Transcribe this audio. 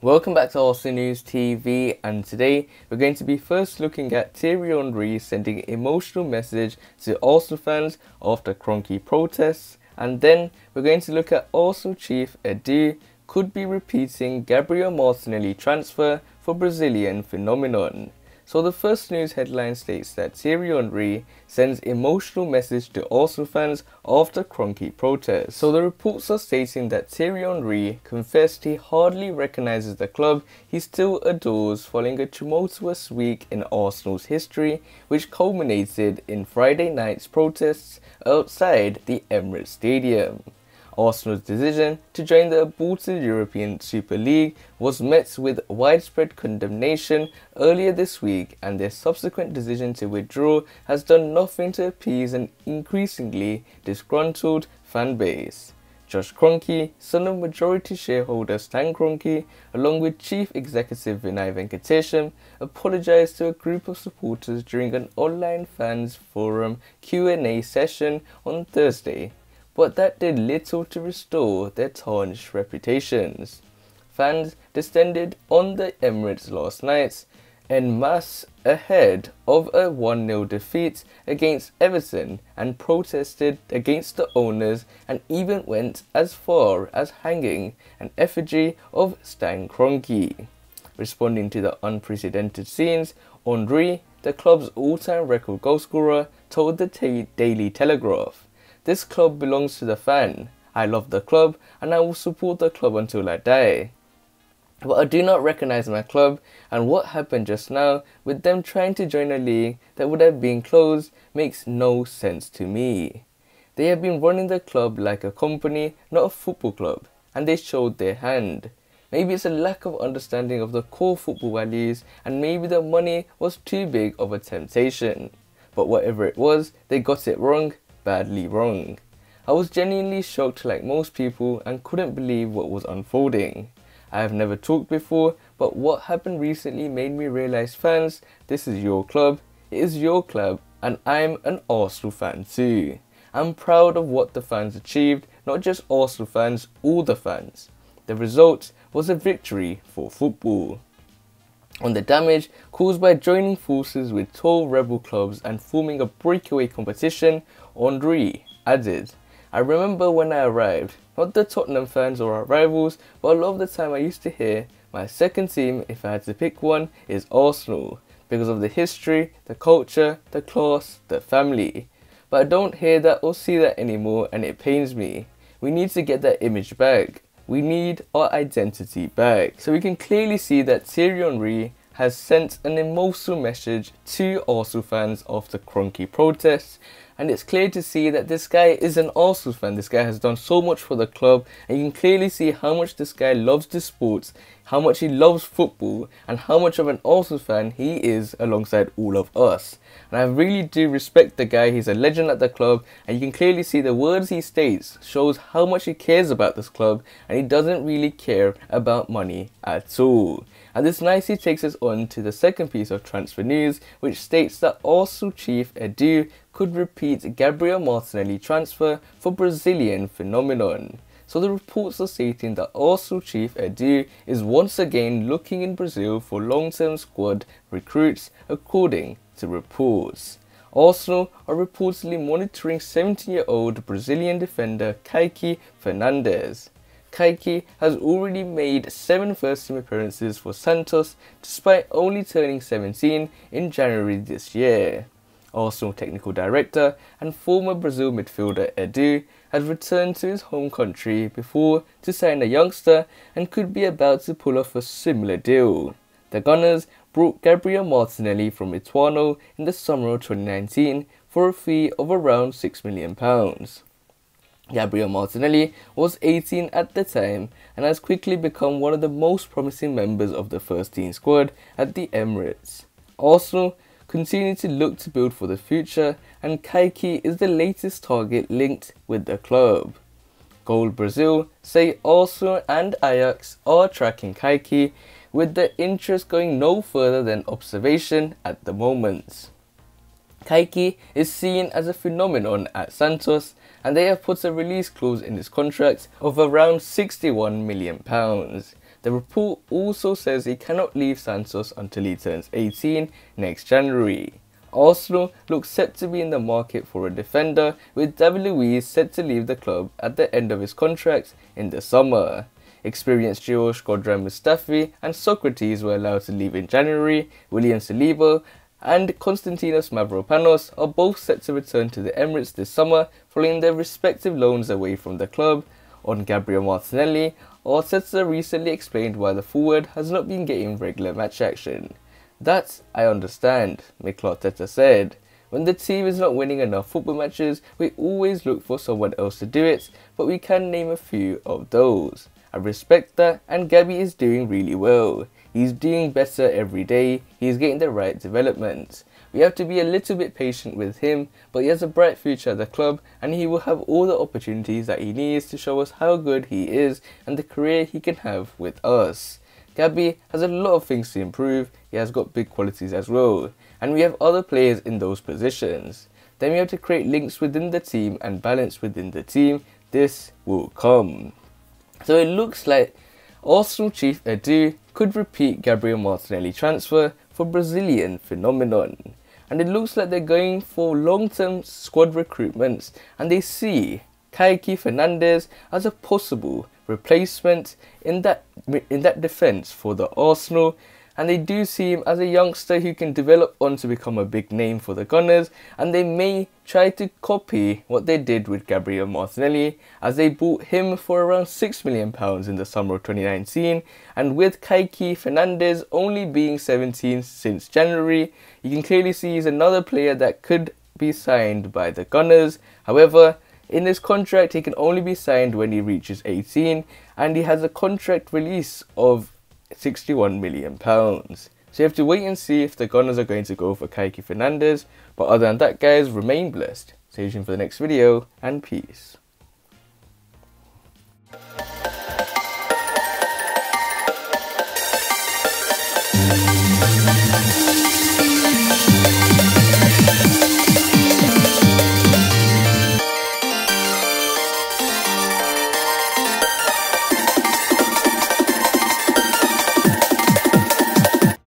Welcome back to Arsenal News TV, and today we're going to be first looking at Theirry Henry sending an emotional message to Arsenal fans after Kroenke protests, and then we're going to look at Arsenal chief Edu could be repeating Gabriel Martinelli transfer for Brazilian phenomenon. So the first news headline states that Theirry Henry sends emotional message to Arsenal fans after Kroenke protests. So the reports are stating that Theirry Henry confessed he hardly recognises the club he still adores following a tumultuous week in Arsenal's history, which culminated in Friday night's protests outside the Emirates Stadium. Arsenal's decision to join the aborted European Super League was met with widespread condemnation earlier this week, and their subsequent decision to withdraw has done nothing to appease an increasingly disgruntled fan base. Josh Kroenke, son of majority shareholder Stan Kroenke, along with Chief Executive Vinay Venkatesham, apologised to a group of supporters during an online fans forum Q&A session on Thursday, but that did little to restore their tarnished reputations. Fans descended on the Emirates last night en masse ahead of a 1-0 defeat against Everton and protested against the owners, and even went as far as hanging an effigy of Stan Kroenke. Responding to the unprecedented scenes, Henry, the club's all-time record goalscorer, told the Daily Telegraph, "This club belongs to the fan. I love the club and I will support the club until I die. But I do not recognise my club, and what happened just now with them trying to join a league that would have been closed makes no sense to me. They have been running the club like a company, not a football club, and they showed their hand. Maybe it's a lack of understanding of the core football values, and maybe the money was too big of a temptation. But whatever it was, they got it wrong. Badly wrong. I was genuinely shocked like most people and couldn't believe what was unfolding. I have never talked before, but what happened recently made me realise, fans, this is your club, it is your club, and I'm an Arsenal fan too. I'm proud of what the fans achieved, not just Arsenal fans, all the fans. The result was a victory for football. On the damage caused by joining forces with tall rebel clubs and forming a breakaway competition, Henry added, I remember when I arrived, not the Tottenham fans or our rivals, but a lot of the time I used to hear, my second team, if I had to pick one, is Arsenal, because of the history, the culture, the class, the family. But I don't hear that or see that anymore, and it pains me. We need to get that image back. We need our identity back. So we can clearly see that Theirry Henry has sent an emotional message to Arsenal fans after Kroenke protests, and it's clear to see that this guy is an Arsenal fan. This guy has done so much for the club, and you can clearly see how much this guy loves the sports, how much he loves football, and how much of an Arsenal fan he is alongside all of us. And I really do respect the guy. He's a legend at the club, and you can clearly see the words he states shows how much he cares about this club, and he doesn't really care about money at all. And this nicely takes us on to the second piece of transfer news, which states that Arsenal chief Edu could repeat Gabriel Martinelli transfer for Brazilian phenomenon. So the reports are stating that Arsenal chief Edu is once again looking in Brazil for long-term squad recruits, according to reports. Arsenal are reportedly monitoring 17-year-old Brazilian defender Kaiky Fernandes. Kaiky has already made 7 first-team appearances for Santos despite only turning 17 in January this year. Arsenal technical director and former Brazil midfielder Edu has returned to his home country before to sign a youngster and could be about to pull off a similar deal. The Gunners brought Gabriel Martinelli from Ituano in the summer of 2019 for a fee of around £6 million. Gabriel Martinelli was 18 at the time and has quickly become one of the most promising members of the first team squad at the Emirates. Arsenal continue to look to build for the future, and Kaiky is the latest target linked with the club. Gold Brazil say Arsenal and Ajax are tracking Kaiky, with the interest going no further than observation at the moment. Kaiky is seen as a phenomenon at Santos and they have put a release clause in his contract of around £61 million. The report also says he cannot leave Santos until he turns 18 next January. Arsenal look set to be in the market for a defender, with David Luiz set to leave the club at the end of his contract in the summer. Experienced duo Shkodran Mustafi and Socrates were allowed to leave in January. William Saliba and Konstantinos Mavropanos are both set to return to the Emirates this summer following their respective loans away from the club. On Gabriel Martinelli, Arteta recently explained why the forward has not been getting regular match action. "That I understand," Mikel Arteta said. "When the team is not winning enough football matches, we always look for someone else to do it, but we can name a few of those. I respect that, and Gabby is doing really well. He's doing better every day, he's getting the right development. We have to be a little bit patient with him, but he has a bright future at the club and he will have all the opportunities that he needs to show us how good he is and the career he can have with us. Gabby has a lot of things to improve, he has got big qualities as well, and we have other players in those positions. Then we have to create links within the team and balance within the team. This will come." So it looks like Arsenal chief Edu could repeat Gabriel Martinelli transfer for Brazilian phenomenon. And it looks like they're going for long-term squad recruitments, and they see Kaiky Fernandes as a possible replacement in that defence for the Arsenal, and they do see him as a youngster who can develop on to become a big name for the Gunners, and they may try to copy what they did with Gabriel Martinelli, as they bought him for around £6 million in the summer of 2019, and with Kaiky Fernandes only being 17 since January, you can clearly see he's another player that could be signed by the Gunners. However, in his contract he can only be signed when he reaches 18, and he has a contract release of £61 million. So you have to wait and see if the Gunners are going to go for Kaiky Fernandes. But other than that, guys, remain blessed. Stay tuned for the next video, and peace.